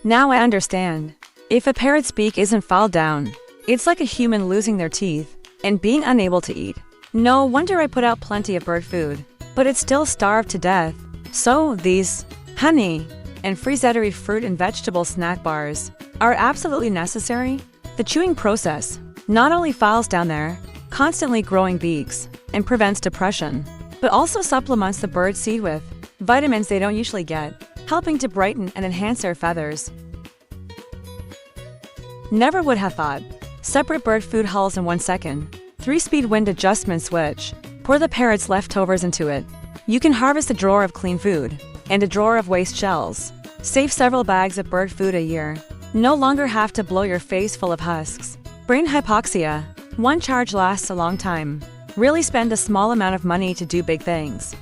Now I understand. If a parrot's beak isn't filed down, it's like a human losing their teeth and being unable to eat. No wonder I put out plenty of bird food, but it still starved to death. So these honey and freezetery fruit and vegetable snack bars are absolutely necessary. The chewing process not only files down their constantly growing beaks and prevents depression, but also supplements the bird seed with vitamins they don't usually get, helping to brighten and enhance their feathers. Never would have thought. Separate bird food hulls in 1 second. 3-speed wind adjustment switch. Pour the parrot's leftovers into it. You can harvest a drawer of clean food and a drawer of waste shells. Save several bags of bird food a year. No longer have to blow your face full of husks. Brain hypoxia. One charge lasts a long time. Really spend a small amount of money to do big things.